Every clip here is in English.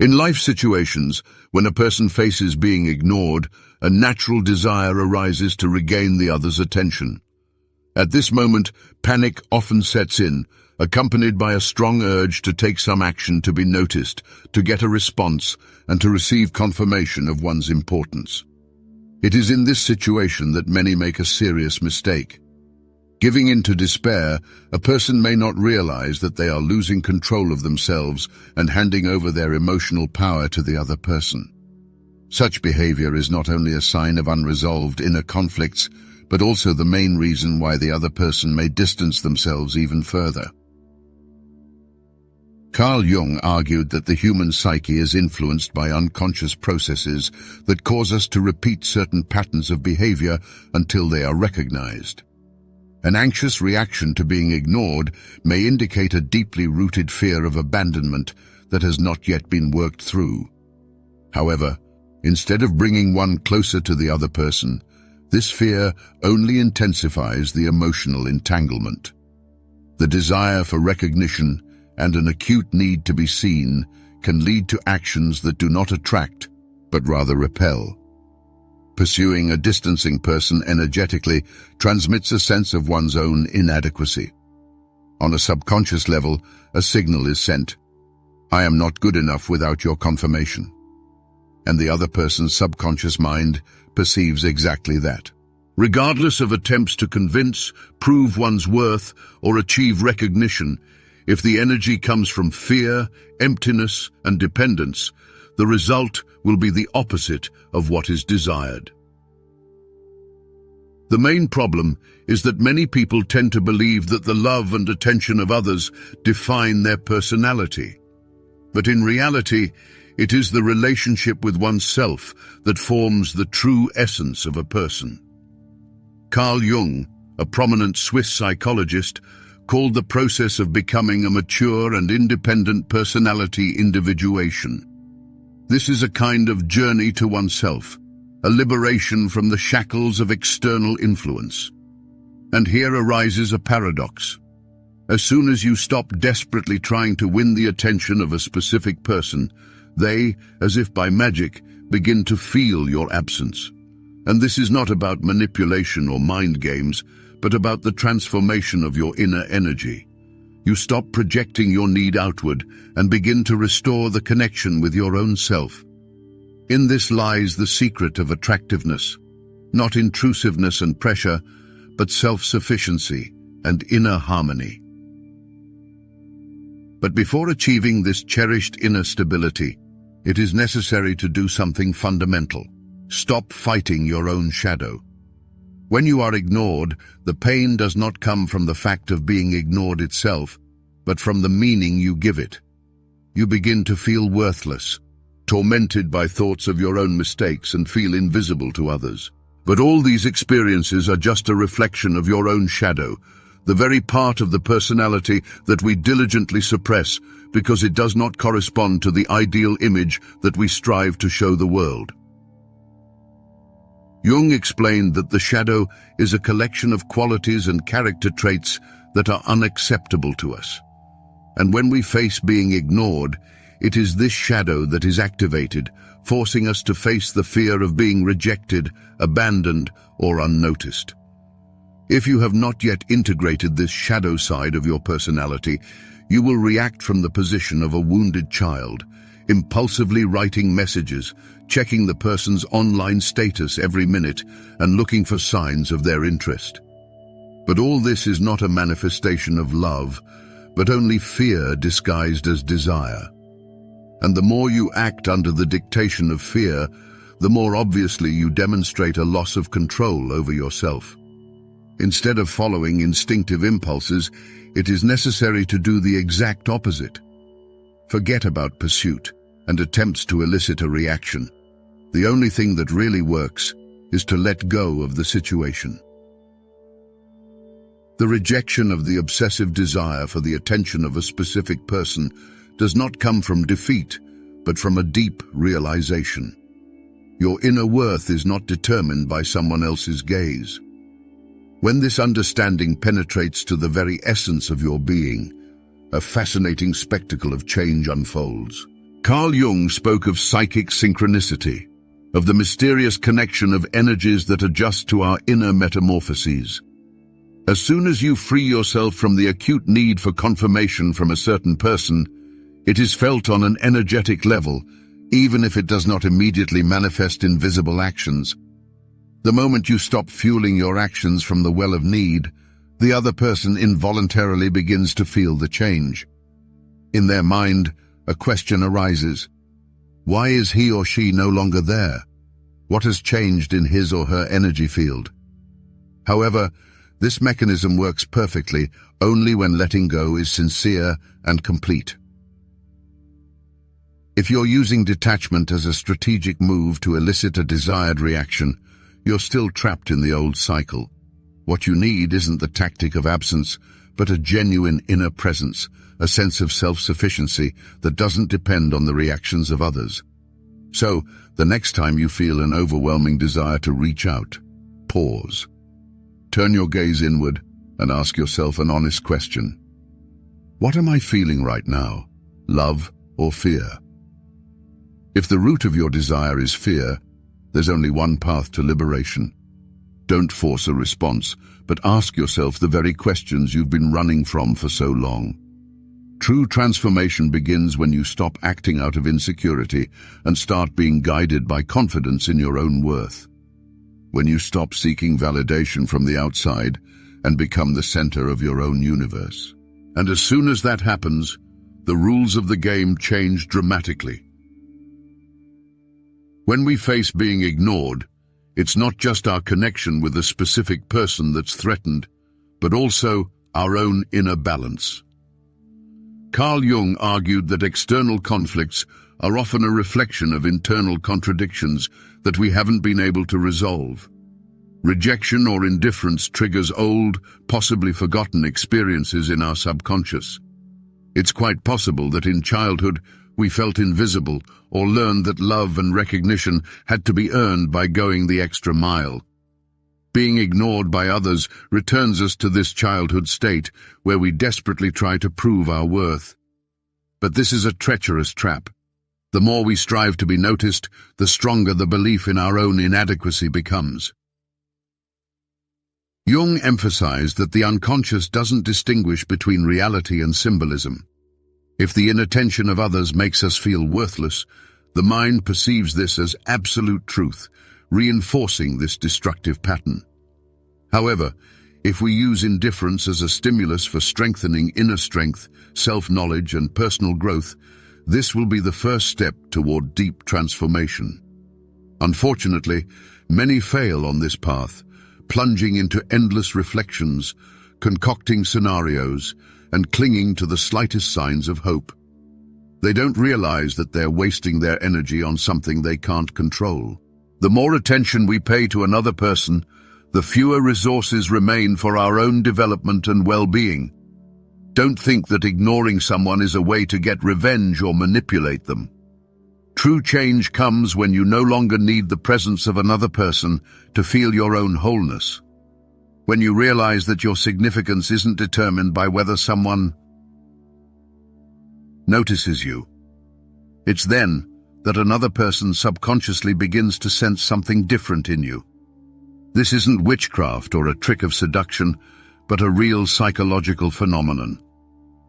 In life situations, when a person faces being ignored, a natural desire arises to regain the other's attention. At this moment, panic often sets in, accompanied by a strong urge to take some action, to be noticed, to get a response, and to receive confirmation of one's importance. It is in this situation that many make a serious mistake. Giving in to despair, a person may not realize that they are losing control of themselves and handing over their emotional power to the other person. Such behavior is not only a sign of unresolved inner conflicts, but also the main reason why the other person may distance themselves even further. Carl Jung argued that the human psyche is influenced by unconscious processes that cause us to repeat certain patterns of behavior until they are recognized. An anxious reaction to being ignored may indicate a deeply rooted fear of abandonment that has not yet been worked through. However, instead of bringing one closer to the other person, this fear only intensifies the emotional entanglement. The desire for recognition and an acute need to be seen can lead to actions that do not attract, but rather repel. Pursuing a distancing person energetically transmits a sense of one's own inadequacy. On a subconscious level, a signal is sent: "I am not good enough without your confirmation." And the other person's subconscious mind perceives exactly that. Regardless of attempts to convince, prove one's worth, or achieve recognition, if the energy comes from fear, emptiness, and dependence, the result will be the opposite of what is desired. The main problem is that many people tend to believe that the love and attention of others define their personality. But in reality, it is the relationship with oneself that forms the true essence of a person. Carl Jung, a prominent Swiss psychologist, called the process of becoming a mature and independent personality individuation. This is a kind of journey to oneself, a liberation from the shackles of external influence. And here arises a paradox. As soon as you stop desperately trying to win the attention of a specific person, they, as if by magic, begin to feel your absence. And this is not about manipulation or mind games, but about the transformation of your inner energy. You stop projecting your need outward and begin to restore the connection with your own self. In this lies the secret of attractiveness, not intrusiveness and pressure, but self-sufficiency and inner harmony. But before achieving this cherished inner stability, it is necessary to do something fundamental. Stop fighting your own shadow. When you are ignored, the pain does not come from the fact of being ignored itself, but from the meaning you give it. You begin to feel worthless, tormented by thoughts of your own mistakes, and feel invisible to others. But all these experiences are just a reflection of your own shadow, the very part of the personality that we diligently suppress because it does not correspond to the ideal image that we strive to show the world. Jung explained that the shadow is a collection of qualities and character traits that are unacceptable to us. And when we face being ignored, it is this shadow that is activated, forcing us to face the fear of being rejected, abandoned, or unnoticed. If you have not yet integrated this shadow side of your personality, you will react from the position of a wounded child, impulsively writing messages, checking the person's online status every minute, and looking for signs of their interest. But all this is not a manifestation of love, but only fear disguised as desire. And the more you act under the dictation of fear, the more obviously you demonstrate a loss of control over yourself. Instead of following instinctive impulses, it is necessary to do the exact opposite. Forget about pursuit and attempts to elicit a reaction. The only thing that really works is to let go of the situation. The rejection of the obsessive desire for the attention of a specific person does not come from defeat, but from a deep realization. Your inner worth is not determined by someone else's gaze. When this understanding penetrates to the very essence of your being, a fascinating spectacle of change unfolds. Carl Jung spoke of psychic synchronicity, of the mysterious connection of energies that adjust to our inner metamorphoses. As soon as you free yourself from the acute need for confirmation from a certain person, it is felt on an energetic level, even if it does not immediately manifest in visible actions. The moment you stop fueling your actions from the well of need, the other person involuntarily begins to feel the change. In their mind, a question arises. Why is he or she no longer there? What has changed in his or her energy field? However, this mechanism works perfectly only when letting go is sincere and complete. If you're using detachment as a strategic move to elicit a desired reaction, you're still trapped in the old cycle. What you need isn't the tactic of absence, but a genuine inner presence, a sense of self-sufficiency that doesn't depend on the reactions of others. So, the next time you feel an overwhelming desire to reach out, pause. Turn your gaze inward and ask yourself an honest question. What am I feeling right now? Love or fear? If the root of your desire is fear, there's only one path to liberation. Don't force a response, but ask yourself the very questions you've been running from for so long. True transformation begins when you stop acting out of insecurity and start being guided by confidence in your own worth. When you stop seeking validation from the outside and become the center of your own universe. And as soon as that happens, the rules of the game change dramatically. When we face being ignored, it's not just our connection with a specific person that's threatened, but also our own inner balance. Carl Jung argued that external conflicts are often a reflection of internal contradictions that we haven't been able to resolve. Rejection or indifference triggers old, possibly forgotten experiences in our subconscious. It's quite possible that in childhood we felt invisible or learned that love and recognition had to be earned by going the extra mile. Being ignored by others returns us to this childhood state where we desperately try to prove our worth. But this is a treacherous trap. The more we strive to be noticed, the stronger the belief in our own inadequacy becomes. Jung emphasized that the unconscious doesn't distinguish between reality and symbolism. If the inattention of others makes us feel worthless, the mind perceives this as absolute truth, reinforcing this destructive pattern. However, if we use indifference as a stimulus for strengthening inner strength, self-knowledge, and personal growth, this will be the first step toward deep transformation. Unfortunately, many fail on this path, plunging into endless reflections, concocting scenarios, and clinging to the slightest signs of hope. They don't realize that they're wasting their energy on something they can't control. The more attention we pay to another person, the fewer resources remain for our own development and well-being. Don't think that ignoring someone is a way to get revenge or manipulate them. True change comes when you no longer need the presence of another person to feel your own wholeness. When you realize that your significance isn't determined by whether someone notices you. It's then that another person subconsciously begins to sense something different in you. This isn't witchcraft or a trick of seduction, but a real psychological phenomenon.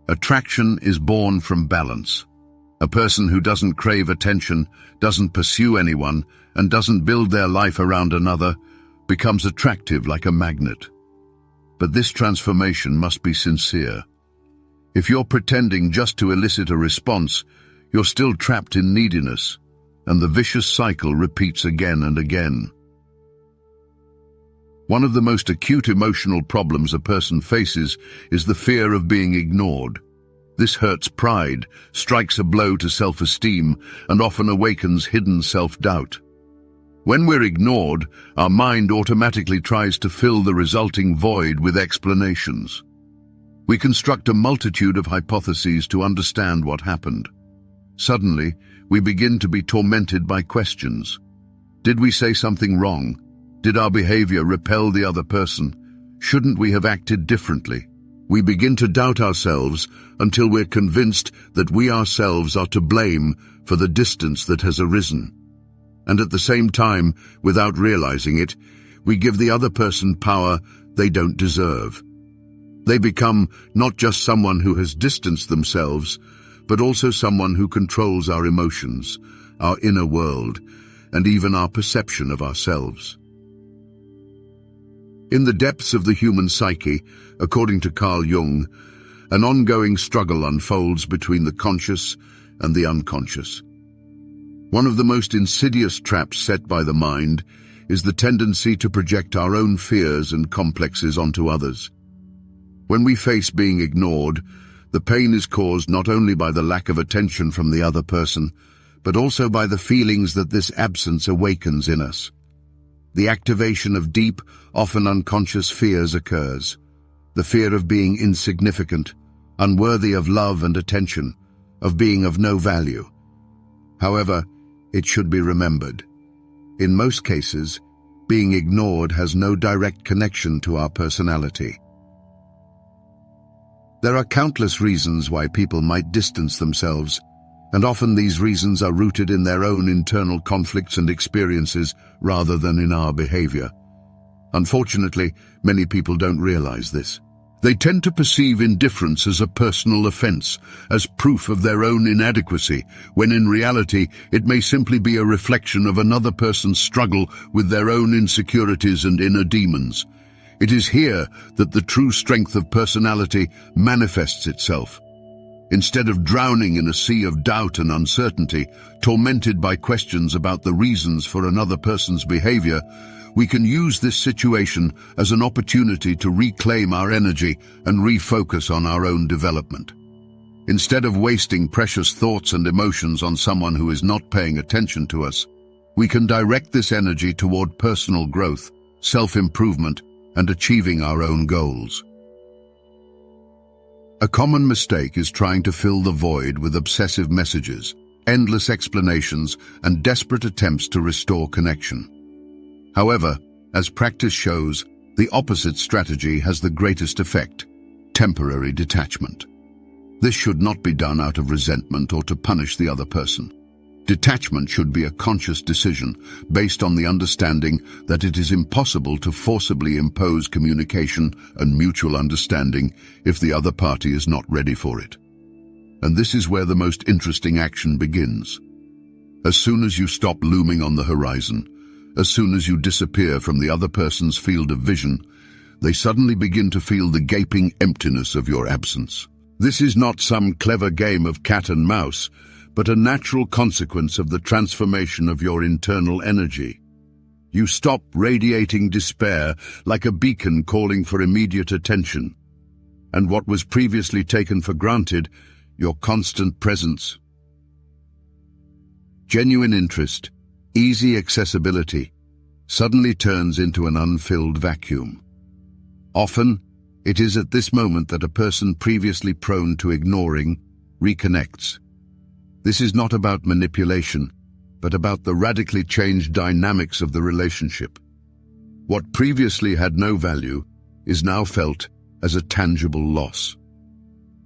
Attraction is born from balance. A person who doesn't crave attention, doesn't pursue anyone, and doesn't build their life around another becomes attractive like a magnet. But this transformation must be sincere. If you're pretending just to elicit a response, you're still trapped in neediness, and the vicious cycle repeats again and again. One of the most acute emotional problems a person faces is the fear of being ignored. This hurts pride, strikes a blow to self-esteem, and often awakens hidden self-doubt. When we're ignored, our mind automatically tries to fill the resulting void with explanations. We construct a multitude of hypotheses to understand what happened. Suddenly, we begin to be tormented by questions. Did we say something wrong? Did our behavior repel the other person? Shouldn't we have acted differently? We begin to doubt ourselves until we're convinced that we ourselves are to blame for the distance that has arisen. And at the same time, without realizing it, we give the other person power they don't deserve. They become not just someone who has distanced themselves, but also someone who controls our emotions, our inner world, and even our perception of ourselves. In the depths of the human psyche, according to Jung, an ongoing struggle unfolds between the conscious and the unconscious. One of the most insidious traps set by the mind is the tendency to project our own fears and complexes onto others. When we face being ignored, the pain is caused not only by the lack of attention from the other person, but also by the feelings that this absence awakens in us. The activation of deep, often unconscious fears occurs. The fear of being insignificant, unworthy of love and attention, of being of no value. However, it should be remembered, in most cases, being ignored has no direct connection to our personality. There are countless reasons why people might distance themselves, and often these reasons are rooted in their own internal conflicts and experiences rather than in our behavior. Unfortunately, many people don't realize this. They tend to perceive indifference as a personal offense, as proof of their own inadequacy, when in reality it may simply be a reflection of another person's struggle with their own insecurities and inner demons. It is here that the true strength of personality manifests itself. Instead of drowning in a sea of doubt and uncertainty, tormented by questions about the reasons for another person's behavior, we can use this situation as an opportunity to reclaim our energy and refocus on our own development. Instead of wasting precious thoughts and emotions on someone who is not paying attention to us, we can direct this energy toward personal growth, self-improvement, and achieving our own goals. A common mistake is trying to fill the void with obsessive messages, endless explanations, and desperate attempts to restore connection. However, as practice shows, the opposite strategy has the greatest effect: temporary detachment. This should not be done out of resentment or to punish the other person. Detachment should be a conscious decision based on the understanding that it is impossible to forcibly impose communication and mutual understanding if the other party is not ready for it. And this is where the most interesting action begins. As soon as you stop looming on the horizon, as soon as you disappear from the other person's field of vision, they suddenly begin to feel the gaping emptiness of your absence. This is not some clever game of cat and mouse, but a natural consequence of the transformation of your internal energy. You stop radiating despair like a beacon calling for immediate attention, and what was previously taken for granted, your constant presence. Genuine interest, easy accessibility, suddenly turns into an unfilled vacuum. Often, it is at this moment that a person previously prone to ignoring reconnects. This is not about manipulation, but about the radically changed dynamics of the relationship. What previously had no value is now felt as a tangible loss.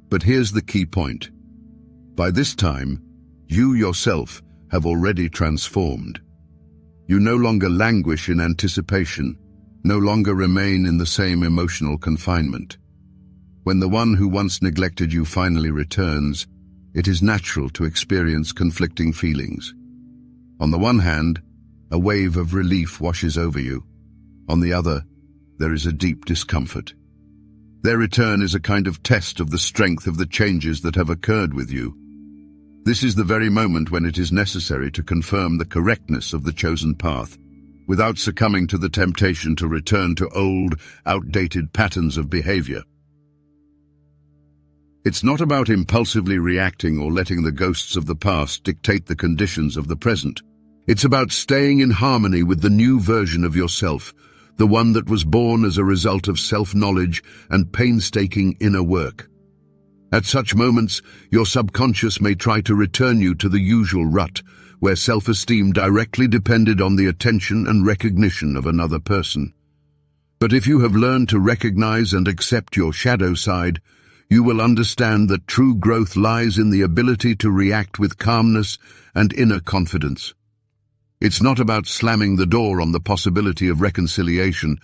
But here's the key point. By this time, you yourself have already transformed. You no longer languish in anticipation, no longer remain in the same emotional confinement. When the one who once neglected you finally returns, it is natural to experience conflicting feelings. On the one hand, a wave of relief washes over you. On the other, there is a deep discomfort. Their return is a kind of test of the strength of the changes that have occurred with you. This is the very moment when it is necessary to confirm the correctness of the chosen path, without succumbing to the temptation to return to old, outdated patterns of behavior. It's not about impulsively reacting or letting the ghosts of the past dictate the conditions of the present. It's about staying in harmony with the new version of yourself, the one that was born as a result of self-knowledge and painstaking inner work. At such moments, your subconscious may try to return you to the usual rut, where self-esteem directly depended on the attention and recognition of another person. But if you have learned to recognize and accept your shadow side, you will understand that true growth lies in the ability to react with calmness and inner confidence. It's not about slamming the door on the possibility of reconciliation,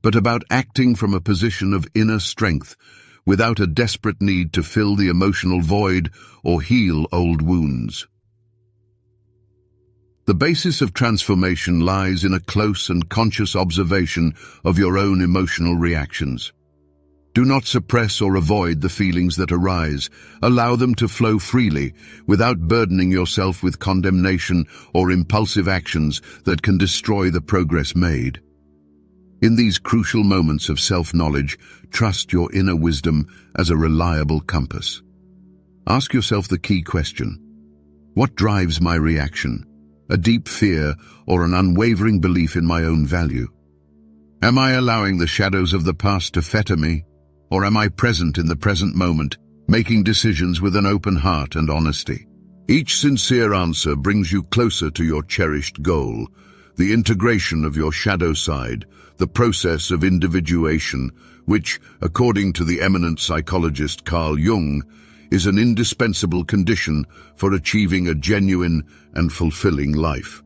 but about acting from a position of inner strength, without a desperate need to fill the emotional void or heal old wounds. The basis of transformation lies in a close and conscious observation of your own emotional reactions. Do not suppress or avoid the feelings that arise. Allow them to flow freely, without burdening yourself with condemnation or impulsive actions that can destroy the progress made. In these crucial moments of self-knowledge, trust your inner wisdom as a reliable compass. Ask yourself the key question: what drives my reaction? A deep fear or an unwavering belief in my own value? Am I allowing the shadows of the past to fetter me? Or am I present in the present moment, making decisions with an open heart and honesty? Each sincere answer brings you closer to your cherished goal, the integration of your shadow side, the process of individuation, which, according to the eminent psychologist Carl Jung, is an indispensable condition for achieving a genuine and fulfilling life.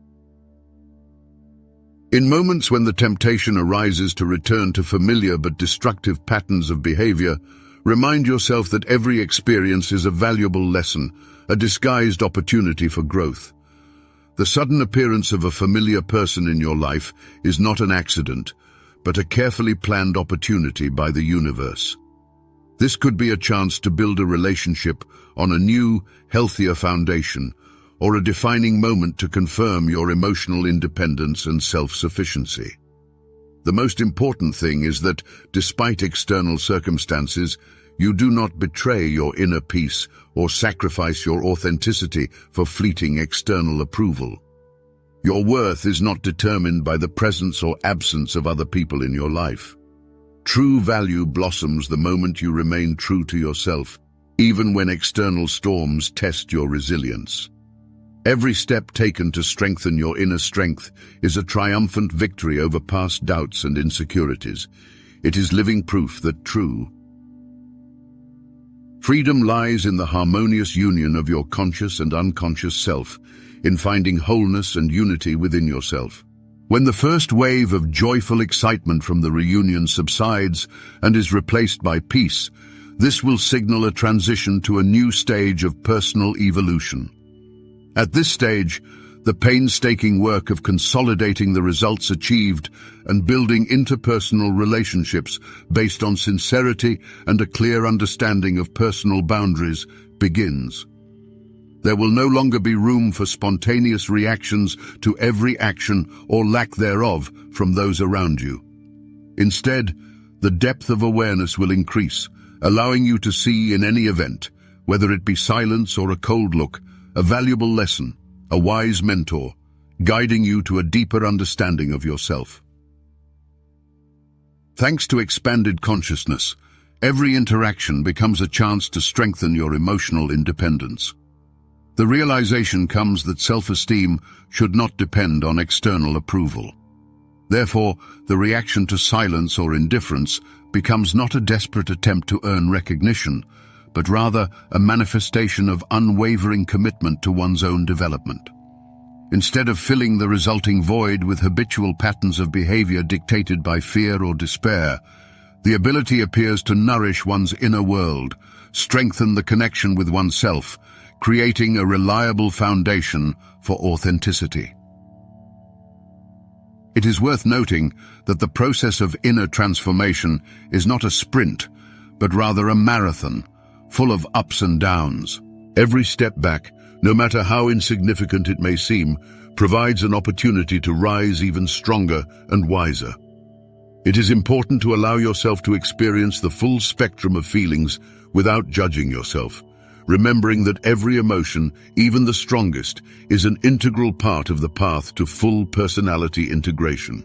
In moments when the temptation arises to return to familiar but destructive patterns of behavior, remind yourself that every experience is a valuable lesson, a disguised opportunity for growth. The sudden appearance of a familiar person in your life is not an accident, but a carefully planned opportunity by the universe. This could be a chance to build a relationship on a new, healthier foundation, or a defining moment to confirm your emotional independence and self-sufficiency. The most important thing is that, despite external circumstances, you do not betray your inner peace or sacrifice your authenticity for fleeting external approval. Your worth is not determined by the presence or absence of other people in your life. True value blossoms the moment you remain true to yourself, even when external storms test your resilience. Every step taken to strengthen your inner strength is a triumphant victory over past doubts and insecurities. It is living proof that true freedom lies in the harmonious union of your conscious and unconscious self, in finding wholeness and unity within yourself. When the first wave of joyful excitement from the reunion subsides and is replaced by peace, this will signal a transition to a new stage of personal evolution. At this stage, the painstaking work of consolidating the results achieved and building interpersonal relationships based on sincerity and a clear understanding of personal boundaries begins. There will no longer be room for spontaneous reactions to every action or lack thereof from those around you. Instead, the depth of awareness will increase, allowing you to see in any event, whether it be silence or a cold look, a valuable lesson, a wise mentor, guiding you to a deeper understanding of yourself. Thanks to expanded consciousness, every interaction becomes a chance to strengthen your emotional independence. The realization comes that self-esteem should not depend on external approval. Therefore, the reaction to silence or indifference becomes not a desperate attempt to earn recognition, but rather a manifestation of unwavering commitment to one's own development. Instead of filling the resulting void with habitual patterns of behavior dictated by fear or despair, the ability appears to nourish one's inner world, strengthen the connection with oneself, creating a reliable foundation for authenticity. It is worth noting that the process of inner transformation is not a sprint, but rather a marathon, full of ups and downs. Every step back, no matter how insignificant it may seem, provides an opportunity to rise even stronger and wiser. It is important to allow yourself to experience the full spectrum of feelings without judging yourself, remembering that every emotion, even the strongest, is an integral part of the path to full personality integration.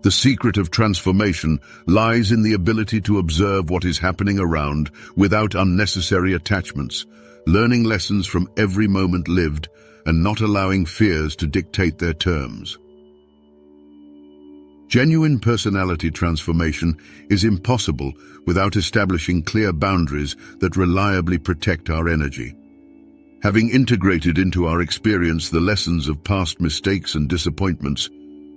The secret of transformation lies in the ability to observe what is happening around without unnecessary attachments, learning lessons from every moment lived and not allowing fears to dictate their terms. Genuine personality transformation is impossible without establishing clear boundaries that reliably protect our energy. Having integrated into our experience the lessons of past mistakes and disappointments,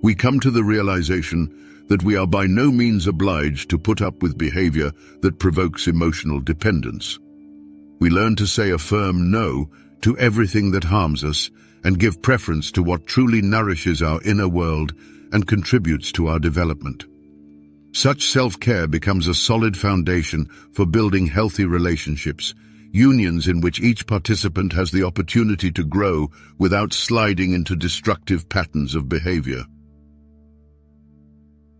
we come to the realization that we are by no means obliged to put up with behavior that provokes emotional dependence. We learn to say a firm no to everything that harms us and give preference to what truly nourishes our inner world and contributes to our development. Such self-care becomes a solid foundation for building healthy relationships, unions in which each participant has the opportunity to grow without sliding into destructive patterns of behavior.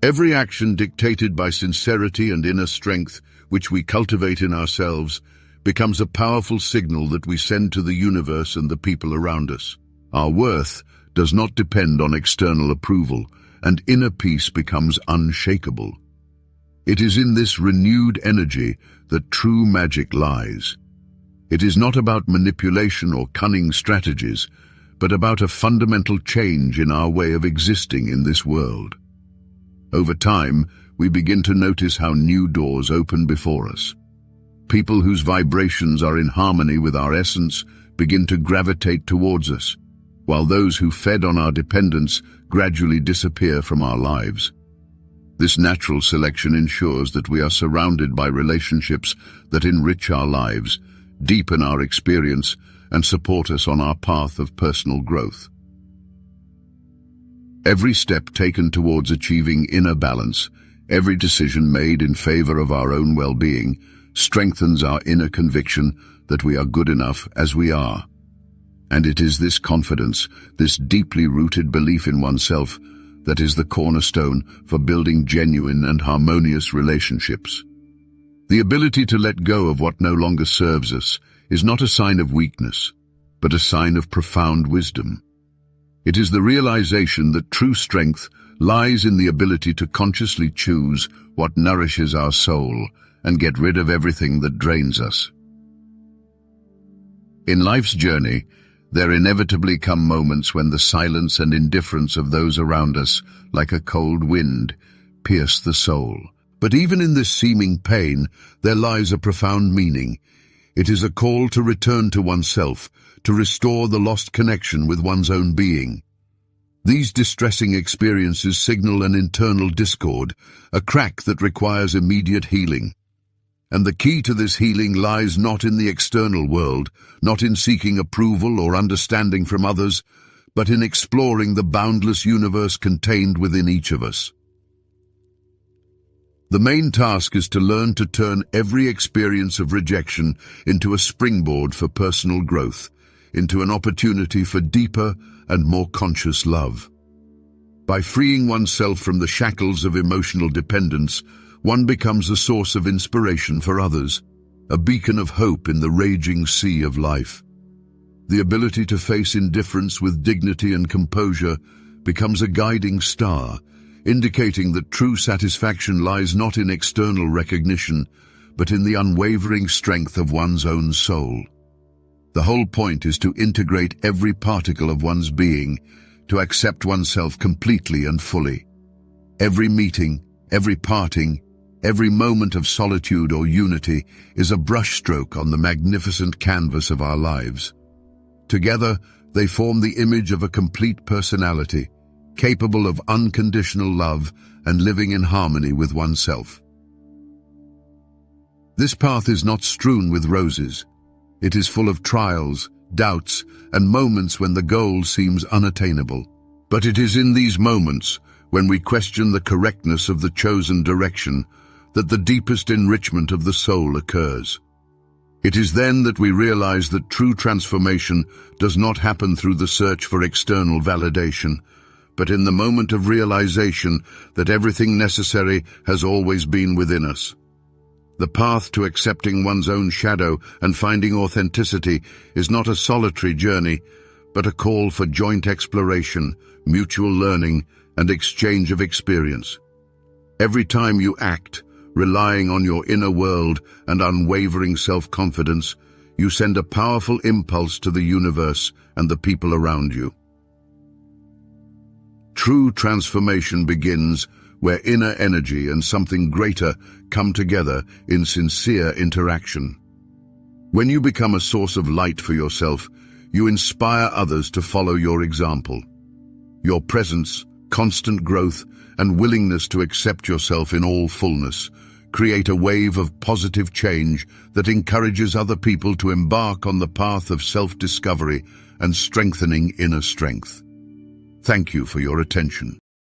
Every action dictated by sincerity and inner strength, which we cultivate in ourselves, becomes a powerful signal that we send to the universe and the people around us. Our worth does not depend on external approval, and inner peace becomes unshakable. It is in this renewed energy that true magic lies. It is not about manipulation or cunning strategies, but about a fundamental change in our way of existing in this world. Over time, we begin to notice how new doors open before us. People whose vibrations are in harmony with our essence begin to gravitate towards us, while those who fed on our dependence gradually disappear from our lives. This natural selection ensures that we are surrounded by relationships that enrich our lives, deepen our experience, and support us on our path of personal growth. Every step taken towards achieving inner balance, every decision made in favor of our own well-being, strengthens our inner conviction that we are good enough as we are. And it is this confidence, this deeply rooted belief in oneself, that is the cornerstone for building genuine and harmonious relationships. The ability to let go of what no longer serves us is not a sign of weakness, but a sign of profound wisdom. It is the realization that true strength lies in the ability to consciously choose what nourishes our soul and get rid of everything that drains us. In life's journey, there inevitably come moments when the silence and indifference of those around us, like a cold wind, pierce the soul. But even in this seeming pain, there lies a profound meaning. It is a call to return to oneself, to restore the lost connection with one's own being. These distressing experiences signal an internal discord, a crack that requires immediate healing. And the key to this healing lies not in the external world, not in seeking approval or understanding from others, but in exploring the boundless universe contained within each of us. The main task is to learn to turn every experience of rejection into a springboard for personal growth, into an opportunity for deeper and more conscious love. By freeing oneself from the shackles of emotional dependence, one becomes a source of inspiration for others, a beacon of hope in the raging sea of life. The ability to face indifference with dignity and composure becomes a guiding star, indicating that true satisfaction lies not in external recognition, but in the unwavering strength of one's own soul. The whole point is to integrate every particle of one's being, to accept oneself completely and fully. Every meeting, every parting, every moment of solitude or unity is a brushstroke on the magnificent canvas of our lives. Together, they form the image of a complete personality, capable of unconditional love and living in harmony with oneself. This path is not strewn with roses. It is full of trials, doubts, and moments when the goal seems unattainable. But it is in these moments, when we question the correctness of the chosen direction, that the deepest enrichment of the soul occurs. It is then that we realize that true transformation does not happen through the search for external validation, but in the moment of realization that everything necessary has always been within us. The path to accepting one's own shadow and finding authenticity is not a solitary journey, but a call for joint exploration, mutual learning, and exchange of experience. Every time you act, relying on your inner world and unwavering self-confidence, you send a powerful impulse to the universe and the people around you. True transformation begins where inner energy and something greater come together in sincere interaction. When you become a source of light for yourself, you inspire others to follow your example. Your presence, constant growth, and willingness to accept yourself in all fullness create a wave of positive change that encourages other people to embark on the path of self-discovery and strengthening inner strength. Thank you for your attention.